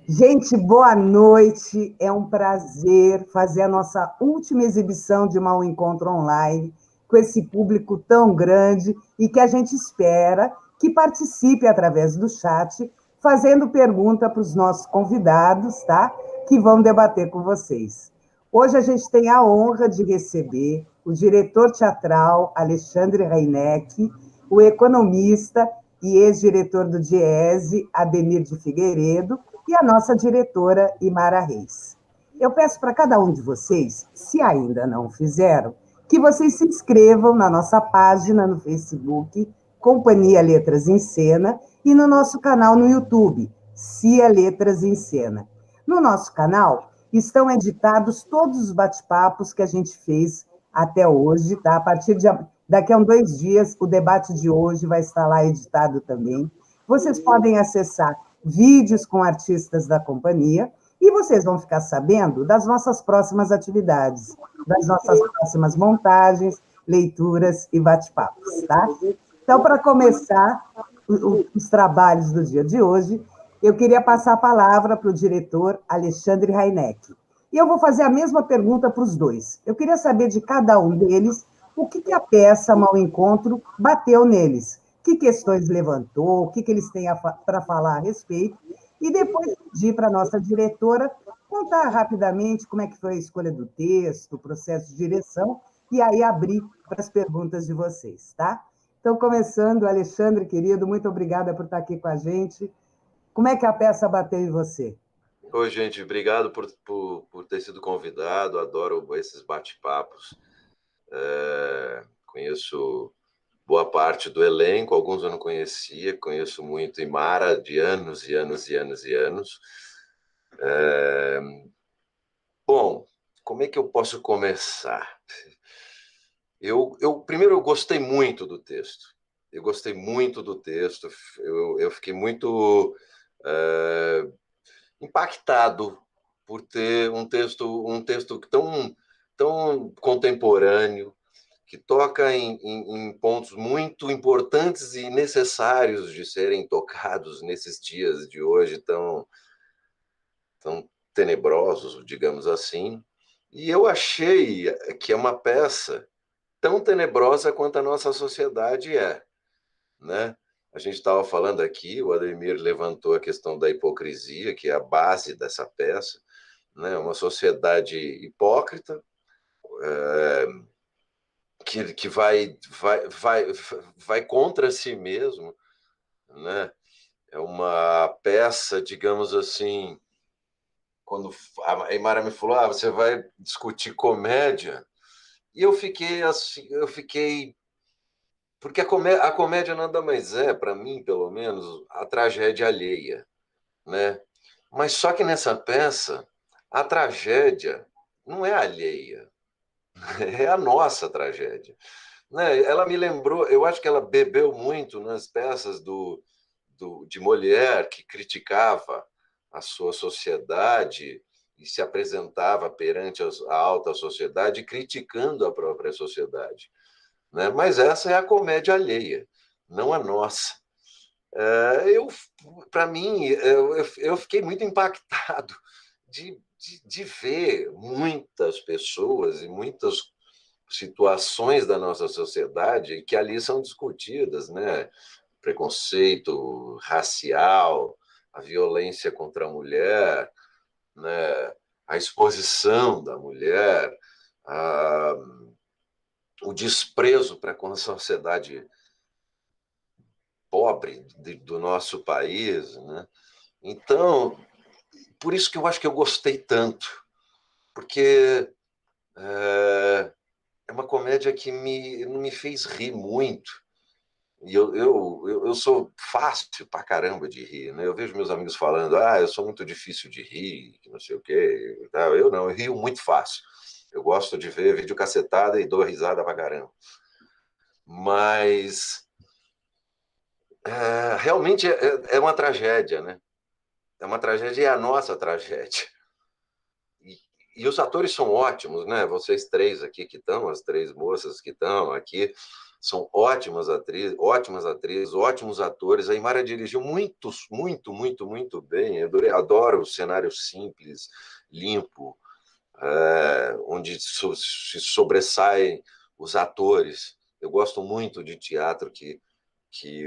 Gente, boa noite. É um prazer fazer a nossa última exibição de Mau Encontro Online com esse público tão grande e que a gente espera que participe através do chat, fazendo pergunta para os nossos convidados, tá? Que vão debater com vocês. Hoje a gente tem a honra de receber o diretor teatral Alexandre Reineck, o economista e ex-diretor do Diese, Ademir de Figueiredo, e a nossa diretora Imara Reis. Eu peço para cada um de vocês, se ainda não fizeram, que vocês se inscrevam na nossa página no Facebook, Companhia Letras em Cena, e no nosso canal no YouTube, Cia Letras em Cena. No nosso canal estão editados todos os bate-papos que a gente fez até hoje, tá? A partir de daqui a 2 dias, o debate de hoje vai estar lá editado também. Vocês podem acessar vídeos com artistas da companhia, e vocês vão ficar sabendo das nossas próximas atividades, das nossas próximas montagens, leituras e bate-papos, tá? Então, para começar os trabalhos do dia de hoje, eu queria passar a palavra para o diretor Alexandre Reineck. E eu vou fazer a mesma pergunta para os dois. Eu queria saber de cada um deles o que a peça Mau Encontro bateu neles, que questões levantou, o que eles têm para falar a respeito, e depois pedir para a nossa diretora contar rapidamente como é que foi a escolha do texto, o processo de direção, e aí abrir para as perguntas de vocês, tá? Então, começando, Alexandre, querido, muito obrigada por estar aqui com a gente. Como é que a peça bateu em você? Oi, gente, obrigado por ter sido convidado, adoro esses bate-papos. Conheço boa parte do elenco, alguns eu não conhecia, conheço muito Imara de anos e anos e anos e anos. Bom, como é que eu posso começar? Primeiro, eu gostei muito do texto. Eu gostei muito do texto, eu fiquei muito impactado por ter um texto tão contemporâneo, que toca em pontos muito importantes e necessários de serem tocados nesses dias de hoje tão tenebrosos, digamos assim. E eu achei que é uma peça tão tenebrosa quanto a nossa sociedade é, né? A gente estava falando aqui, o Ademir levantou a questão da hipocrisia, que é a base dessa peça, né? Uma sociedade hipócrita, que vai contra si mesmo, né? É uma peça, digamos assim, quando a Imara me falou, você vai discutir comédia, e eu fiquei porque a comédia nada mais é, para mim, pelo menos, a tragédia alheia, né? Mas só que nessa peça, a tragédia não é alheia, é a nossa tragédia, né? Ela me lembrou, eu acho que ela bebeu muito nas peças de Molière, que criticava a sua sociedade e se apresentava perante a alta sociedade, criticando a própria sociedade, né? Mas essa é a comédia alheia, não a nossa. Para mim, eu fiquei muito impactado de ver muitas pessoas e muitas situações da nossa sociedade que ali são discutidas, né? Preconceito racial, a violência contra a mulher, né? A exposição da mulher, a, o desprezo para com a sociedade pobre do nosso país, né? Então, por isso que eu acho que eu gostei tanto, porque é uma comédia que não me fez rir muito. E eu sou fácil pra caramba de rir, né? Eu vejo meus amigos falando, eu sou muito difícil de rir, que não sei o quê. Eu não, eu rio muito fácil. Eu gosto de ver vídeo cacetada e dou risada pra caramba. Mas realmente é uma tragédia, né? É uma tragédia e é a nossa tragédia. E os atores são ótimos, né? Vocês três aqui que estão, as três moças que estão aqui, são ótimas atrizes, ótimos atores. A Imara dirigiu muito, muito, muito, muito bem. Eu adoro o cenário simples, limpo, onde se sobressaem os atores. Eu gosto muito de teatro que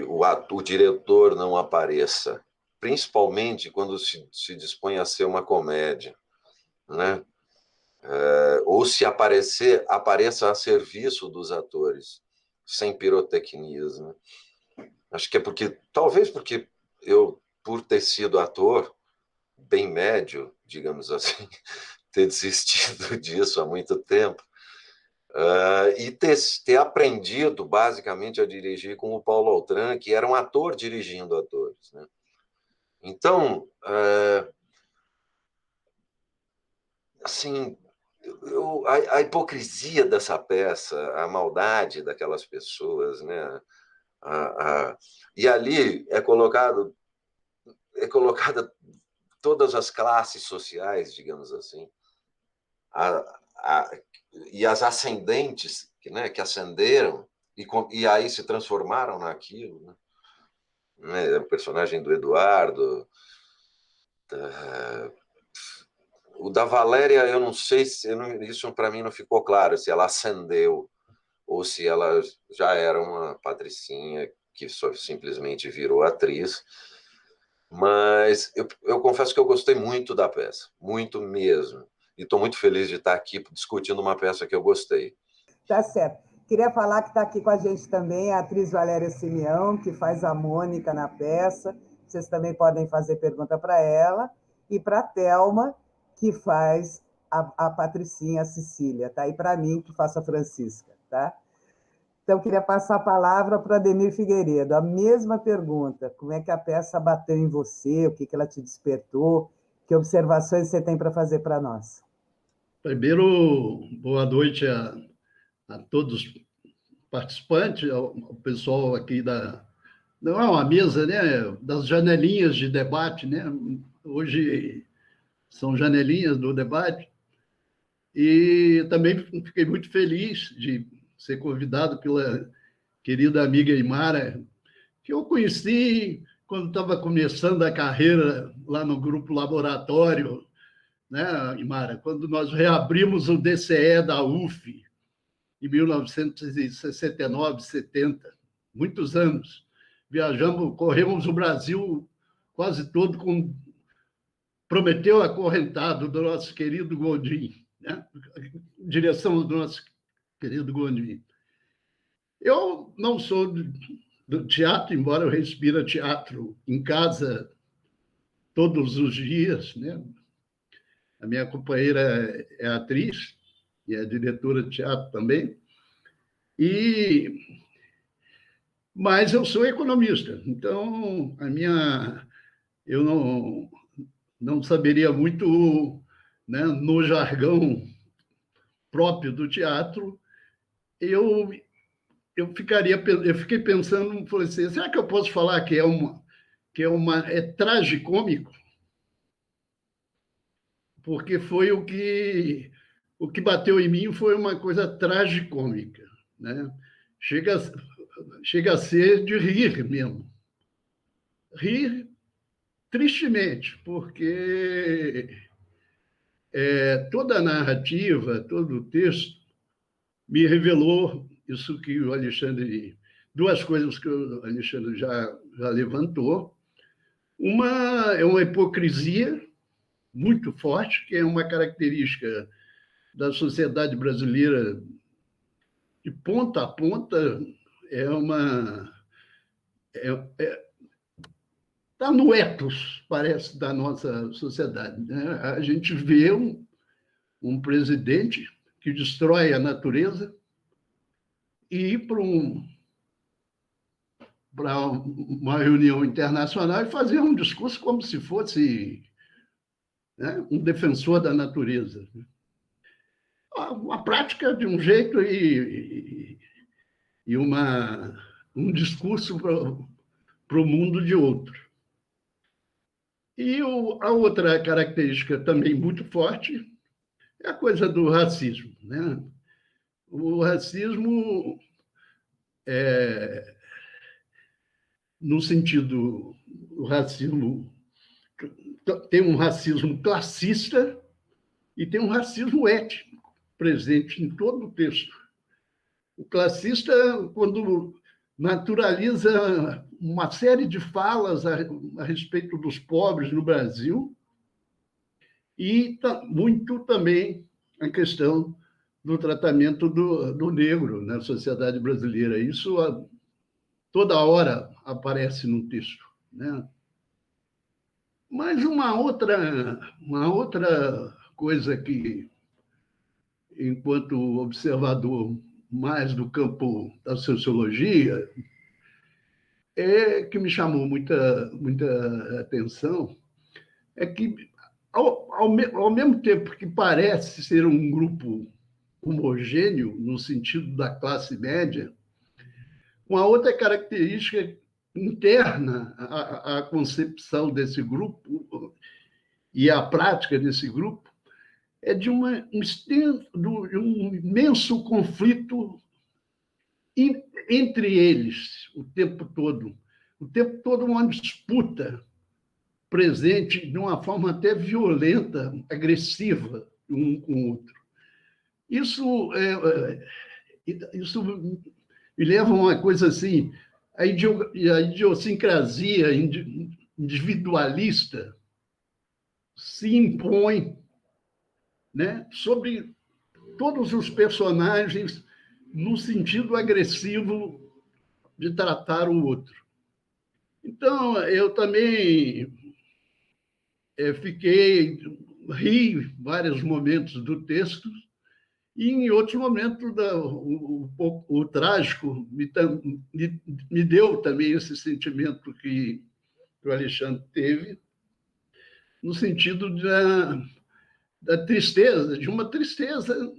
o diretor não apareça, principalmente quando se dispõe a ser uma comédia, né? Ou se aparecer, apareça a serviço dos atores, sem pirotecnias, né? Acho que é talvez porque eu, por ter sido ator bem médio, digamos assim, ter desistido disso há muito tempo, e ter aprendido basicamente a dirigir com o Paulo Altran, que era um ator dirigindo atores, né? Então, assim, a hipocrisia dessa peça, a maldade daquelas pessoas, né? E ali é colocada todas as classes sociais, digamos assim, a, a, e as ascendentes, que ascenderam e aí se transformaram naquilo, né? O personagem do Eduardo, o da Valéria, eu não sei se isso para mim não ficou claro, se ela ascendeu ou se ela já era uma patricinha que só simplesmente virou atriz. Mas eu confesso que eu gostei muito da peça, muito mesmo. E estou muito feliz de estar aqui discutindo uma peça que eu gostei. Tá certo. Queria falar que está aqui com a gente também a atriz Valéria Simeão, que faz a Mônica na peça. Vocês também podem fazer pergunta para ela. E para a Thelma, que faz a Patricinha, a Cecília. Tá? E para mim, que faço a Francisca. Tá? Então, queria passar a palavra para a Ademir Figueiredo. A mesma pergunta. Como é que a peça bateu em você? O que ela te despertou? Que observações você tem para fazer para nós? Primeiro, boa noite a todos os participantes, ao pessoal aqui não é uma mesa, né? Das janelinhas de debate, né? Hoje são janelinhas do debate. E também fiquei muito feliz de ser convidado pela querida amiga Imara, que eu conheci quando estava começando a carreira lá no Grupo Laboratório, né, Imara? Quando nós reabrimos o DCE da UF, em 1969, 70, muitos anos. Viajamos, corremos o Brasil quase todo com Prometeu Acorrentado, do nosso querido Gondim, né? Direção do nosso querido Gondim. Eu não sou do teatro, embora eu respire teatro em casa todos os dias, né? A minha companheira é atriz e é diretora de teatro também. Mas eu sou economista, então eu não saberia muito, né, no jargão próprio do teatro. Eu fiquei pensando, falei assim, será que eu posso falar que é tragicômico? Porque foi o que bateu em mim foi uma coisa tragicômica, né? Chega a ser de rir mesmo. Rir tristemente, porque toda a narrativa, todo o texto me revelou isso que o Alexandre... Duas coisas que o Alexandre já levantou. Uma é uma hipocrisia muito forte, que é uma característica da sociedade brasileira de ponta a ponta, está no ethos, parece, da nossa sociedade, né? A gente vê um presidente que destrói a natureza e ir para uma reunião internacional e fazer um discurso como se fosse, né, um defensor da natureza. Uma prática de um jeito e um discurso para o mundo de outro. E a outra característica também muito forte é a coisa do racismo, né? O racismo no sentido do racismo, tem um racismo classista e tem um racismo étnico presente em todo o texto. O classista, quando naturaliza uma série de falas a respeito dos pobres no Brasil, e muito também a questão do tratamento do negro na sociedade brasileira. Isso toda hora aparece no texto, né? Mas uma outra coisa que, enquanto observador mais do campo da sociologia, que me chamou muita atenção, é que, ao mesmo tempo que parece ser um grupo homogêneo, no sentido da classe média, uma outra característica interna à concepção desse grupo e à prática desse grupo é de um imenso conflito entre eles o tempo todo uma disputa presente de uma forma até violenta, agressiva, um com o outro. Isso me leva a uma coisa assim, a idiosincrasia individualista se impõe, né, sobre todos os personagens no sentido agressivo de tratar o outro. Então, eu também ri vários momentos do texto, e em outros momentos o trágico me deu também esse sentimento que o Alexandre teve, no sentido da tristeza, de uma tristeza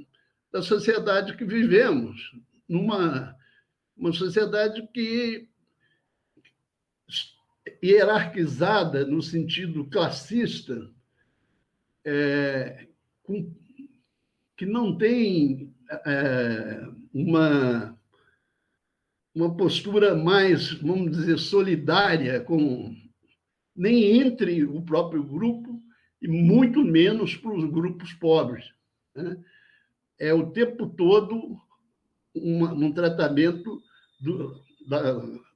da sociedade que vivemos, uma sociedade que hierarquizada no sentido classista, que não tem uma postura mais, vamos dizer, solidária nem entre o próprio grupo e muito menos para os grupos pobres, né? É o tempo todo um tratamento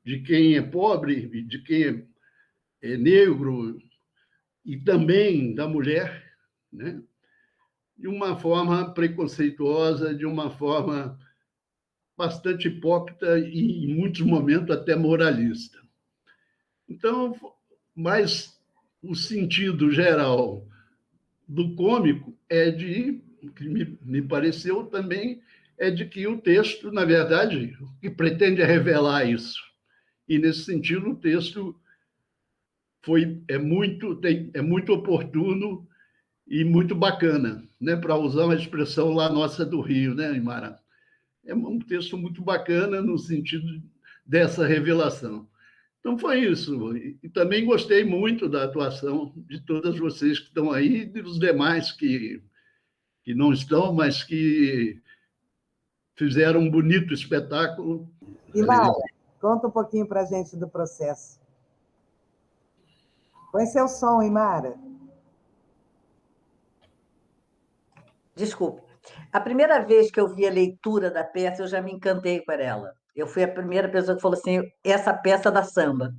de quem é pobre, de quem é negro, e também da mulher, né? De uma forma preconceituosa, de uma forma bastante hipócrita e, em muitos momentos, até moralista. Então, mas o sentido geral do cômico que me pareceu também, é de que o texto, na verdade, o que pretende é revelar isso. E, nesse sentido, o texto é muito oportuno e muito bacana, né? Para usar uma expressão lá nossa do Rio, né, Imara? É um texto muito bacana no sentido dessa revelação. Então, foi isso. E também gostei muito da atuação de todas vocês que estão aí e dos demais que não estão, mas que fizeram um bonito espetáculo. Imara, conta um pouquinho para a gente do processo. Põe seu som, Imara. Desculpe. A primeira vez que eu vi a leitura da peça, eu já me encantei por ela. Eu fui a primeira pessoa que falou assim, essa peça da samba.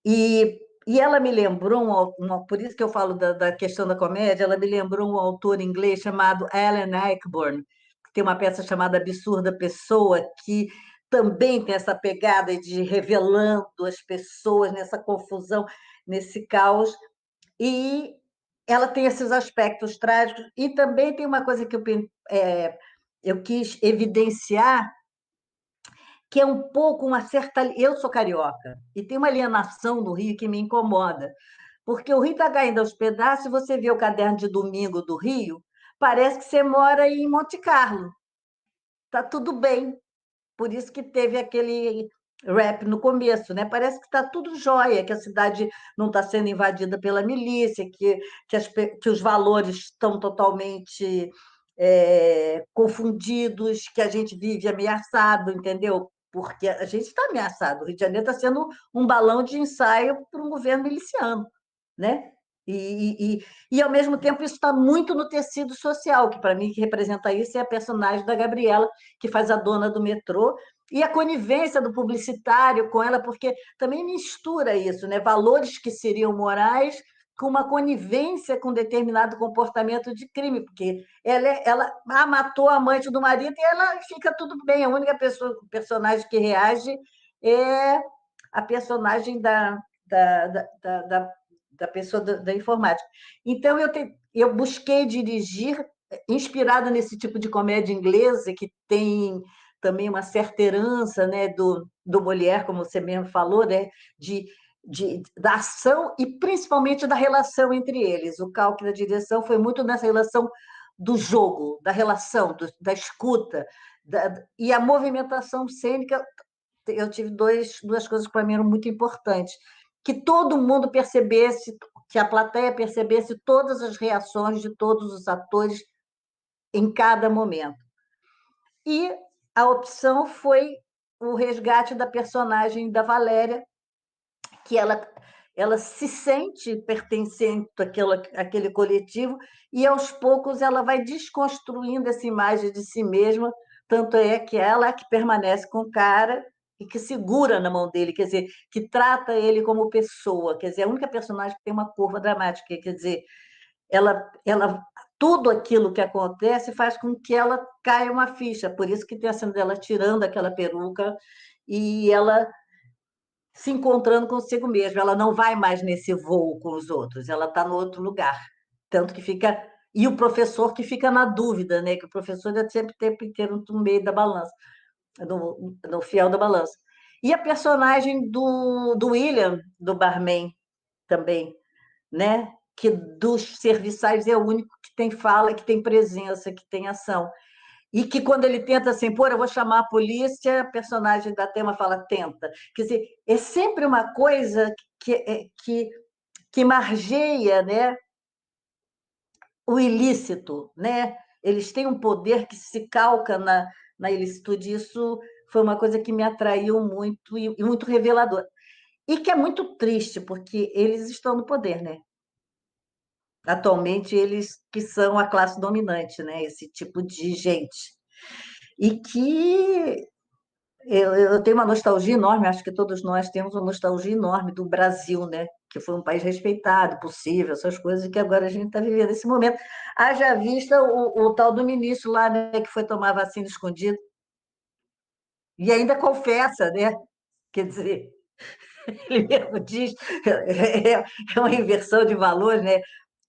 E ela me lembrou, por isso que eu falo da questão da comédia, ela me lembrou um autor inglês chamado Alan Ayckbourn, que tem uma peça chamada Absurda Pessoa, que também tem essa pegada de revelando as pessoas nessa confusão, nesse caos, e ela tem esses aspectos trágicos, e também tem uma coisa que eu quis evidenciar, que é um pouco uma certa... Eu sou carioca, e tem uma alienação do Rio que me incomoda, porque o Rio está caindo aos pedaços, e você vê o caderno de domingo do Rio, parece que você mora em Monte Carlo. Está tudo bem. Por isso que teve aquele rap no começo, né? Parece que está tudo jóia, que a cidade não está sendo invadida pela milícia, que os valores estão totalmente confundidos, que a gente vive ameaçado, entendeu? porque a gente está ameaçado. O Rio de Janeiro está sendo um balão de ensaio para um governo miliciano, né? Ao mesmo tempo, isso está muito no tecido social, que para mim que representa isso é a personagem da Gabriela, que faz a dona do metrô, e a conivência do publicitário com ela, porque também mistura isso, né? Valores que seriam morais com uma conivência com determinado comportamento de crime, porque ela matou a amante do marido e ela fica tudo bem. A única personagem que reage é a personagem da pessoa da informática. Então, eu busquei dirigir, inspirada nesse tipo de comédia inglesa, que tem também uma certa herança, né, do Molière, como você mesmo falou, né, da ação e principalmente da relação entre eles. O calque da direção foi muito nessa relação do jogo, da relação, da escuta, e a movimentação cênica. Eu tive duas coisas que para mim eram muito importantes: que todo mundo percebesse, que a plateia percebesse todas as reações de todos os atores em cada momento. E a opção foi o resgate da personagem da Valéria, que ela se sente pertencente àquele coletivo, e aos poucos ela vai desconstruindo essa imagem de si mesma, tanto é que ela é que permanece com o cara e que segura na mão dele, quer dizer, que trata ele como pessoa, quer dizer, a única personagem que tem uma curva dramática, quer dizer, tudo aquilo que acontece faz com que ela caia uma ficha, por isso que tem a cena dela tirando aquela peruca e ela se encontrando consigo mesma. Ela não vai mais nesse voo com os outros, ela está no outro lugar. Tanto que fica. E o professor que fica na dúvida, né? Que o professor é sempre o tempo inteiro no meio da balança, no fiel da balança. E a personagem do William, do barman, também, né? Que dos serviçais é o único que tem fala, que tem presença, que tem ação. E que quando ele tenta assim, pô, eu vou chamar a polícia, a personagem da Tema fala, tenta. Quer dizer, é sempre uma coisa que margeia, né, o ilícito, né? Eles têm um poder que se calca na ilicitude. Isso foi uma coisa que me atraiu muito e muito revelador. E que é muito triste, porque eles estão no poder, né? Atualmente, eles que são a classe dominante, né? Esse tipo de gente. E que eu tenho uma nostalgia enorme, acho que todos nós temos uma nostalgia enorme do Brasil, né? Que foi um país respeitado, possível, essas coisas, e que agora a gente está vivendo esse momento. Haja vista o tal do ministro lá, né, que foi tomar vacina escondido, e ainda confessa, né? Quer dizer, ele mesmo diz, é uma inversão de valores, né?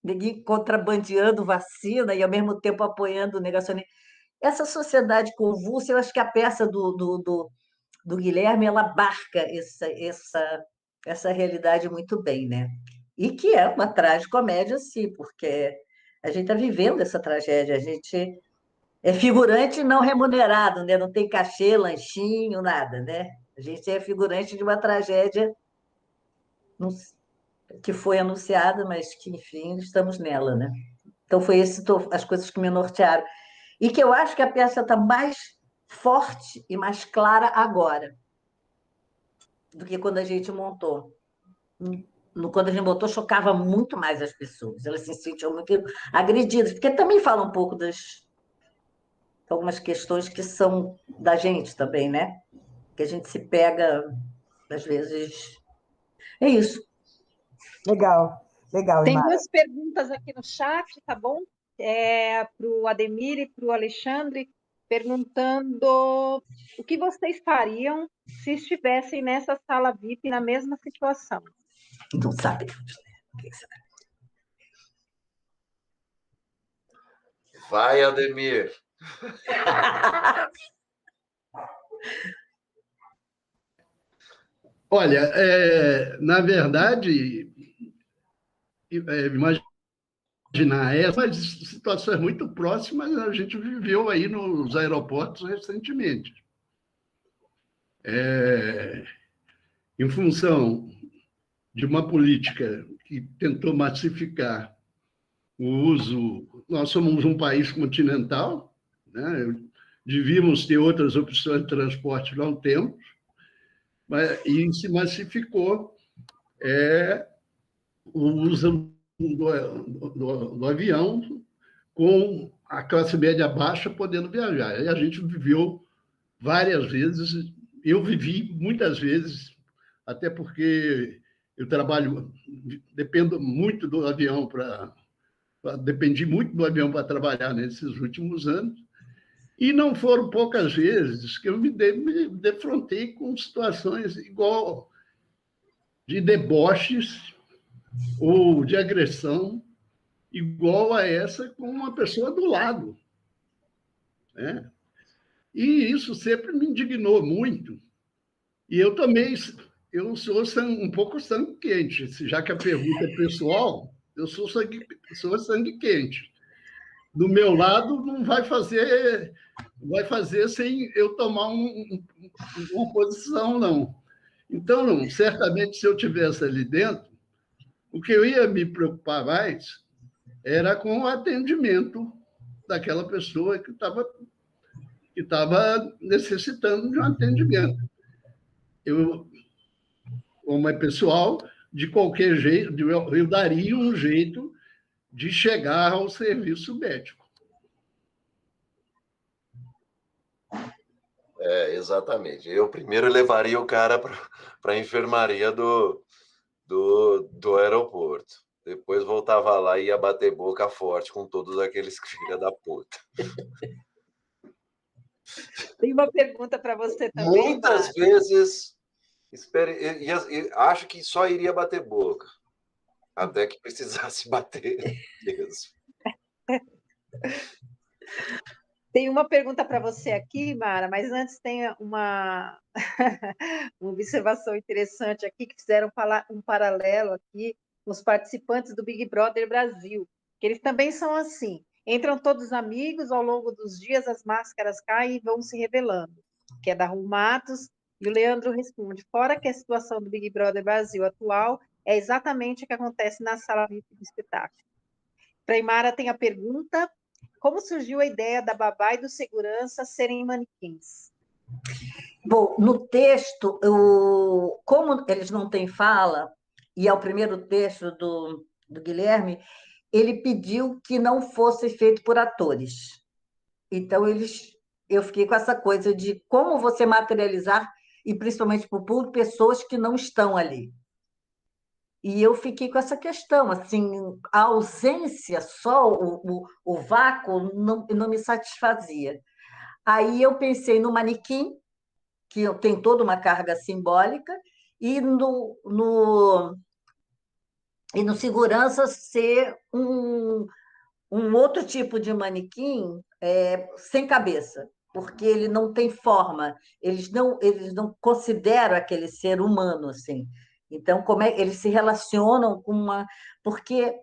Ninguém contrabandeando vacina e, ao mesmo tempo, apoiando o negacionismo. Essa sociedade convulsa, eu acho que a peça do Guilherme, ela abarca essa realidade muito bem, né? E que é uma tragicomédia, sim, porque a gente está vivendo essa tragédia, a gente é figurante não remunerado, né? Não tem cachê, lanchinho, nada, né? A gente é figurante de uma tragédia que foi anunciada, mas que, enfim, estamos nela, né? Então, foi as coisas que me nortearam. E que eu acho que a peça está mais forte e mais clara agora do que quando a gente montou. Quando a gente montou, chocava muito mais as pessoas. Elas se sentiam muito agredidas, porque também fala um pouco das algumas questões que são da gente também, né? Que a gente se pega, às vezes. É isso. Legal, legal, Tem Imara. duas perguntas aqui no chat, tá bom? Para o Ademir e para o Alexandre, perguntando o que vocês fariam se estivessem nessa sala VIP na mesma situação. Não sabe. Vai, Ademir. Olha, na verdade, imaginar essas situações muito próximas a gente viveu aí nos aeroportos recentemente. Em função de uma política que tentou massificar o uso, nós somos um país continental, né? devíamos ter outras opções de transporte, não temos, e se massificou o uso do avião, com a classe média baixa podendo viajar. E a gente viveu várias vezes, eu vivi muitas vezes, até porque eu dependo muito do avião dependi muito do avião para trabalhar nesses últimos anos, e não foram poucas vezes que eu me defrontei com situações igual de deboches ou de agressão, igual a essa com uma pessoa do lado, né? E isso sempre me indignou muito. E eu também, eu sou um pouco sangue quente, já que a pergunta é pessoal, eu sou sangue quente. Do meu lado, não vai fazer sem eu tomar uma posição, não. Então, certamente, se eu tivesse ali dentro, o que eu ia me preocupar mais era com o atendimento daquela pessoa que estava necessitando de um atendimento. Como é pessoal, de qualquer jeito, eu daria um jeito de chegar ao serviço médico. Exatamente. Eu primeiro levaria o cara para a enfermaria do aeroporto. Depois voltava lá e ia bater boca forte com todos aqueles filha da puta. Tem uma pergunta para você também. Muitas vezes, acho que só iria bater boca, até que precisasse bater mesmo. Tem uma pergunta para você aqui, Mara, mas antes tem uma observação interessante aqui, que fizeram um paralelo aqui com os participantes do Big Brother Brasil, que eles também são assim, entram todos amigos, ao longo dos dias as máscaras caem e vão se revelando, que é da Ru Matos, e o Leandro responde, fora que a situação do Big Brother Brasil atual é exatamente o que acontece na sala VIP do espetáculo. Para Mara tem a pergunta: como surgiu a ideia da babá e do segurança serem manequins? Bom, no texto, como eles não têm fala, e é o primeiro texto do Guilherme, ele pediu que não fosse feito por atores. Então, eu fiquei com essa coisa de como você materializar, e principalmente para o público, pessoas que não estão ali. E eu fiquei com essa questão, assim, a ausência, só o vácuo, não me satisfazia. Aí eu pensei no manequim, que tem toda uma carga simbólica, e no segurança ser um outro tipo de manequim sem cabeça, porque ele não tem forma, eles não consideram aquele ser humano, assim. Então, como eles se relacionam com uma... Porque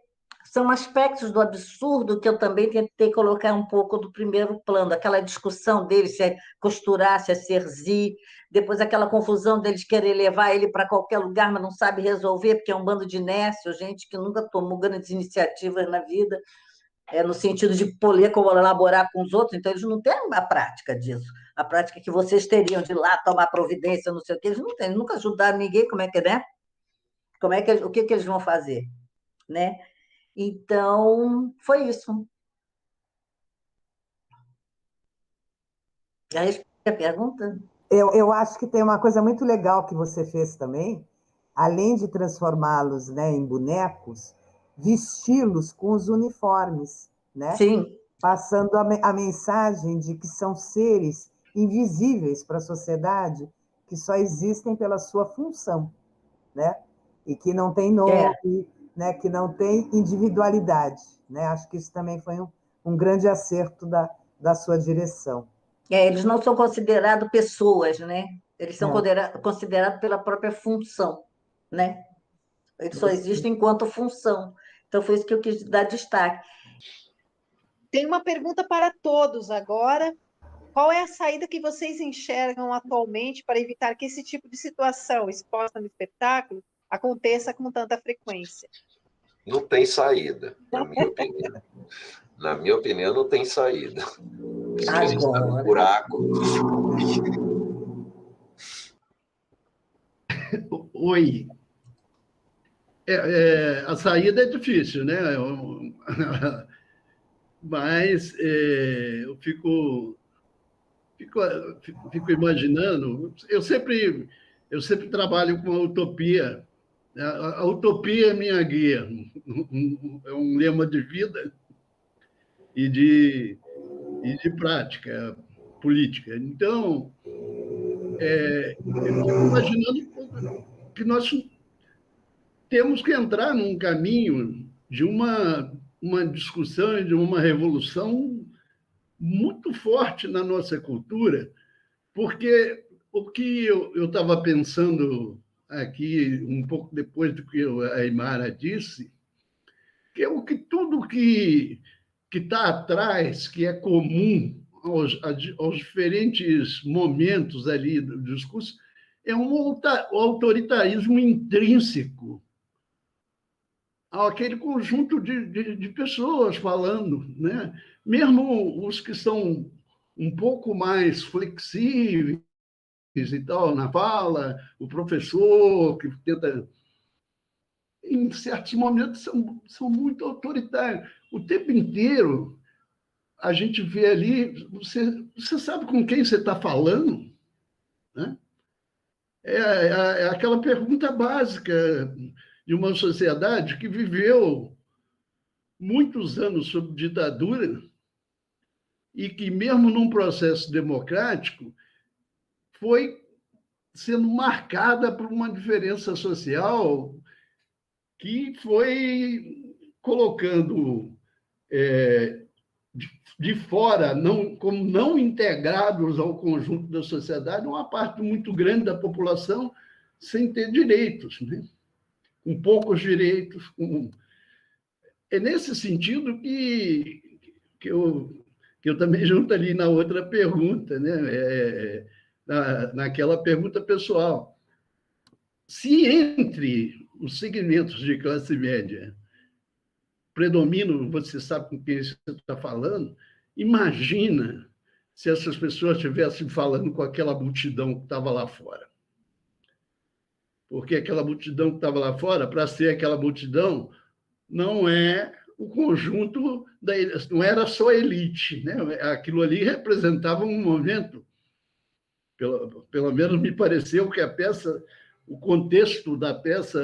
são aspectos do absurdo que eu também tentei colocar um pouco do primeiro plano, aquela discussão deles, se é costurar, se é serzi, depois aquela confusão deles querer levar ele para qualquer lugar, mas não sabe resolver, porque é um bando de inércio, gente que nunca tomou grandes iniciativas na vida, no sentido de poder colaborar com os outros, então eles não têm a prática disso. A prática que vocês teriam de ir lá tomar providência, não sei o que, eles não têm, nunca ajudaram ninguém, como é que, né? O que eles vão fazer, né? Então, foi isso. Já respondi a pergunta? Eu acho que tem uma coisa muito legal que você fez também, além de transformá-los, né, em bonecos, vesti-los com os uniformes, né? Sim. Passando a mensagem de que são seres invisíveis para a sociedade, que só existem pela sua função, né? E que não tem nome, né? Que não tem individualidade, né? Acho que isso também foi um grande acerto da sua direção. Eles não são considerados pessoas, né? Eles são considerados pela própria função, né? Eles só existem enquanto função. Então, foi isso que eu quis dar destaque. Tem uma pergunta para todos agora. Qual é a saída que vocês enxergam atualmente para evitar que esse tipo de situação exposta no espetáculo aconteça com tanta frequência? Não tem saída, na minha opinião. Na minha opinião, não tem saída. Se você está no buraco. Oi. A saída é difícil, né? Mas eu fico imaginando. Eu sempre trabalho com a utopia. A utopia é minha guia. É um lema de vida e de prática política. Então, eu fico imaginando que nós temos que entrar num caminho de uma discussão, de uma revolução muito forte na nossa cultura, porque o que eu estava pensando aqui, um pouco depois do que a Aymara disse, que é tudo que está atrás, que é comum aos diferentes momentos ali do discurso, é um autoritarismo intrínseco aquele conjunto de pessoas falando, né? Mesmo os que são um pouco mais flexíveis e tal na fala, o professor que tenta, em certos momentos, são muito autoritários. O tempo inteiro a gente vê ali, você sabe com quem você está falando, né? É aquela pergunta básica de uma sociedade que viveu muitos anos sob ditadura e que, mesmo num processo democrático, foi sendo marcada por uma diferença social que foi colocando de fora, como não integrados ao conjunto da sociedade, uma parte muito grande da população sem ter direitos, né? Com poucos direitos. É nesse sentido que eu também junto ali na outra pergunta, né? Naquela pergunta pessoal. Se entre os segmentos de classe média predominam, você sabe com quem você está falando, imagina se essas pessoas estivessem falando com aquela multidão que estava lá fora. Porque aquela multidão que estava lá fora, para ser aquela multidão, não é o conjunto, não era só a elite, né? Aquilo ali representava um momento, pelo menos me pareceu que a peça, o contexto da peça,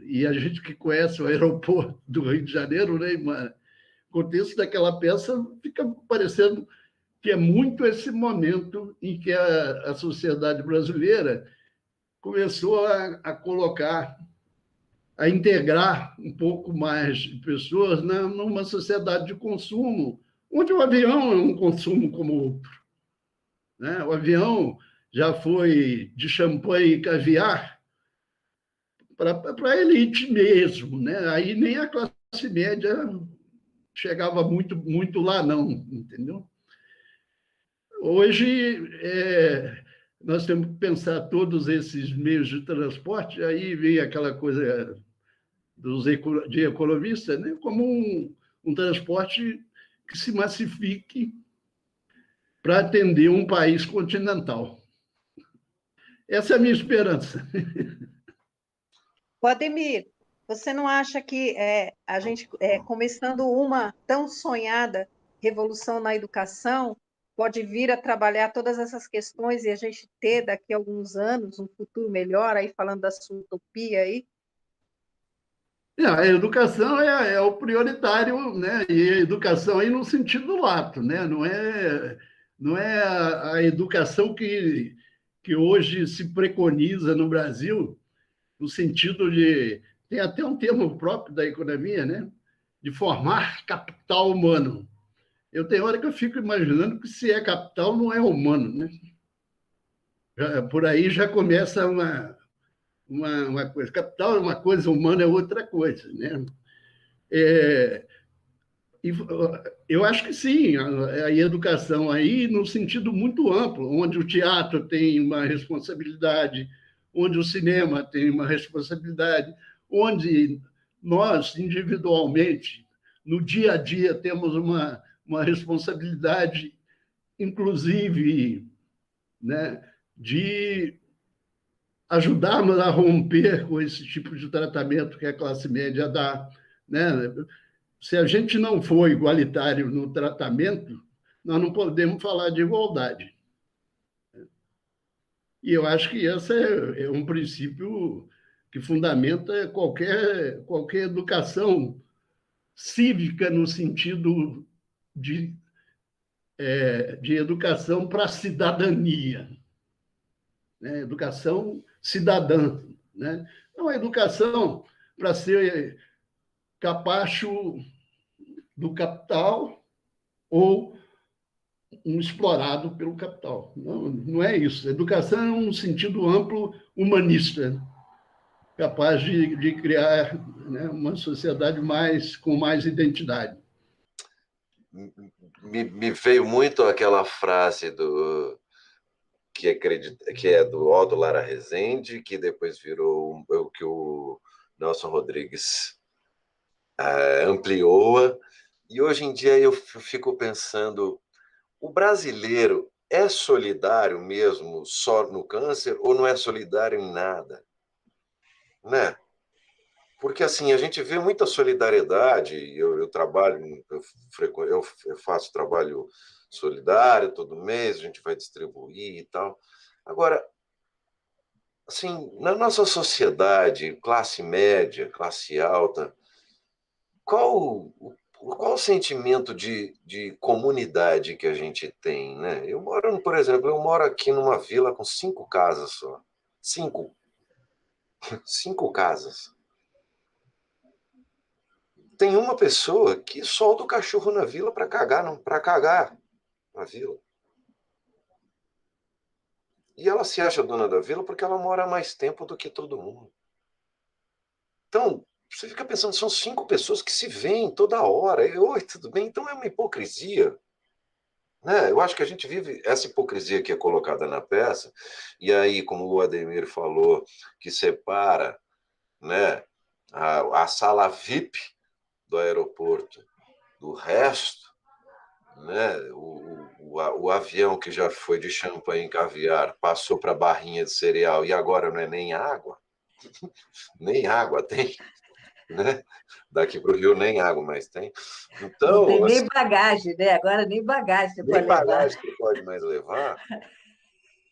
e a gente que conhece o aeroporto do Rio de Janeiro, né, o contexto daquela peça fica parecendo que é muito esse momento em que a sociedade brasileira começou a colocar, a integrar um pouco mais de pessoas numa sociedade de consumo, onde o avião é um consumo como outro, né? O avião já foi de champanhe e caviar para a elite mesmo, né? Aí nem a classe média chegava muito, muito lá, não, entendeu? Hoje, nós temos que pensar todos esses meios de transporte, aí vem aquela coisa de economista, né? Como um transporte que se massifique para atender um país continental. Essa é a minha esperança. Ademir, você não acha que a gente, começando uma tão sonhada revolução na educação, pode vir a trabalhar todas essas questões e a gente ter, daqui a alguns anos, um futuro melhor, aí falando da sua utopia aí? A educação é o prioritário, né? E a educação aí no sentido lato, né? Não é a educação que hoje se preconiza no Brasil, no sentido de... Tem até um termo próprio da economia, né? De formar capital humano. Eu tenho hora que eu fico imaginando que se é capital, não é humano, né? Por aí já começa uma coisa. Capital é uma coisa, humano é outra coisa, né? Eu acho que sim, a educação aí no sentido muito amplo, onde o teatro tem uma responsabilidade, onde o cinema tem uma responsabilidade, onde nós, individualmente, no dia a dia, temos uma responsabilidade inclusive, né, de ajudarmos a romper com esse tipo de tratamento que a classe média dá, né? Se a gente não for igualitário no tratamento, nós não podemos falar de igualdade. E eu acho que esse é um princípio que fundamenta qualquer educação cívica no sentido de educação para a cidadania, né? Educação cidadã, né? Não é educação para ser capacho do capital ou um explorado pelo capital. Não, não é isso. Educação é um sentido amplo humanista, capaz de criar, né, uma sociedade com mais identidade. Me veio muito aquela frase que é do Aldo Lara Rezende, que depois virou o que o Nelson Rodrigues ampliou. E hoje em dia eu fico pensando, o brasileiro é solidário mesmo só no câncer ou não é solidário em nada? Né? Porque assim, a gente vê muita solidariedade, eu trabalho, eu faço trabalho solidário todo mês, a gente vai distribuir e tal. Agora, assim, na nossa sociedade, classe média, classe alta, qual o sentimento de comunidade que a gente tem, né? Por exemplo, eu moro aqui numa vila com 5 casas só. 5 casas. Tem uma pessoa que solta o cachorro na vila para cagar na vila. E ela se acha dona da vila porque ela mora mais tempo do que todo mundo. Então, você fica pensando, são 5 pessoas que se veem toda hora. Oi, tudo bem? Então é uma hipocrisia. Né? Eu acho que a gente vive essa hipocrisia que é colocada na peça, e aí, como o Ademir falou, que separa, né, a sala VIP do aeroporto do resto, né? O avião que já foi de champanhe e caviar passou para barrinha de cereal e agora não é nem água, nem água tem, né? Daqui para o Rio nem água mais tem. Não tem Então, nem assim, bagagem, né? Agora nem bagagem você nem pode levar. bagagem você pode mais levar.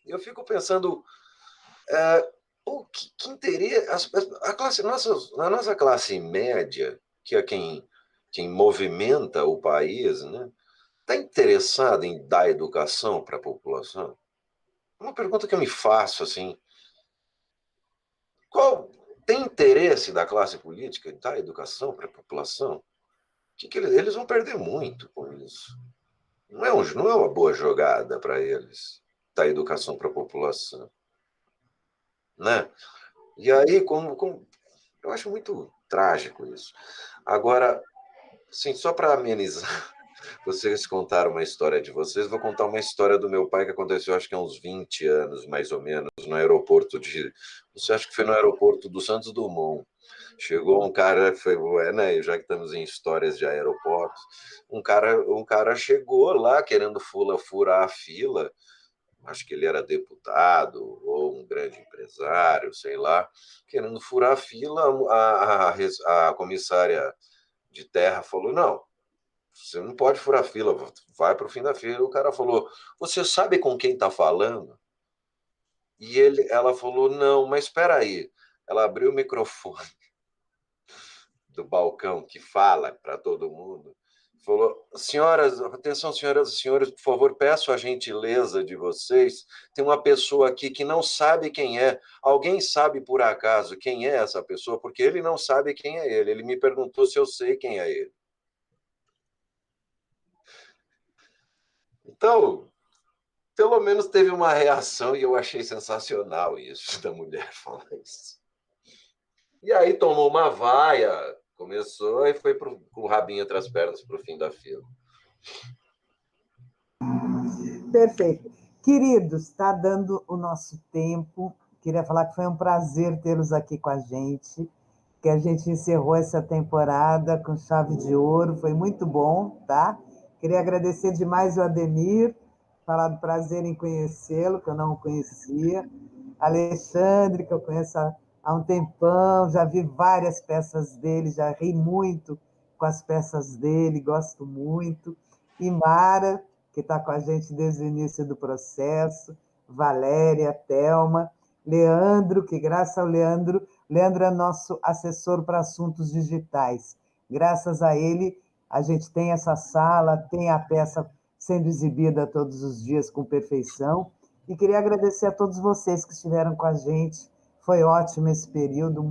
Eu fico pensando, que interesse a nossa classe média, que é quem movimenta o país, né? Está interessada em dar educação para a população? Uma pergunta que eu me faço, assim, qual tem interesse da classe política em dar educação para a população? Que eles vão perder muito com isso. Não é uma boa jogada para eles dar educação para a população, né? E aí, eu acho muito trágico isso. Agora, assim, só para amenizar, vocês contaram uma história de vocês, vou contar uma história do meu pai que aconteceu, acho que há uns 20 anos, mais ou menos, no aeroporto acho que foi no aeroporto do Santos Dumont. Chegou um cara, né, já que estamos em histórias de aeroportos, um cara chegou lá querendo furar a fila, acho que ele era deputado ou um grande empresário, sei lá, querendo furar a fila, a comissária de terra falou, não, você não pode furar a fila, vai para o fim da fila. O cara falou, você sabe com quem está falando? E ela falou, não, mas espera aí. Ela abriu o microfone do balcão que fala para todo mundo, falou, senhoras, atenção, senhoras e senhores, por favor, peço a gentileza de vocês, tem uma pessoa aqui que não sabe quem é, alguém sabe por acaso quem é essa pessoa? Porque ele não sabe quem é ele me perguntou se eu sei quem é ele. Então, pelo menos teve uma reação e eu achei sensacional isso, da mulher falar isso. E aí tomou uma vaia, começou e foi com o rabinho entre as pernas para o fim da fila. Perfeito. Queridos, está dando o nosso tempo. Queria falar que foi um prazer tê-los aqui com a gente, que a gente encerrou essa temporada com chave de ouro, foi muito bom, tá? Queria agradecer demais o Ademir falar do prazer em conhecê-lo, que eu não o conhecia. Alexandre, que eu conheço há um tempão, já vi várias peças dele, já ri muito com as peças dele, gosto muito. E Mara, que está com a gente desde o início do processo, Valéria, Thelma, Leandro, que graças ao Leandro é nosso assessor para assuntos digitais. Graças a ele, a gente tem essa sala, tem a peça sendo exibida todos os dias com perfeição. E queria agradecer a todos vocês que estiveram com a gente. Foi ótimo esse período.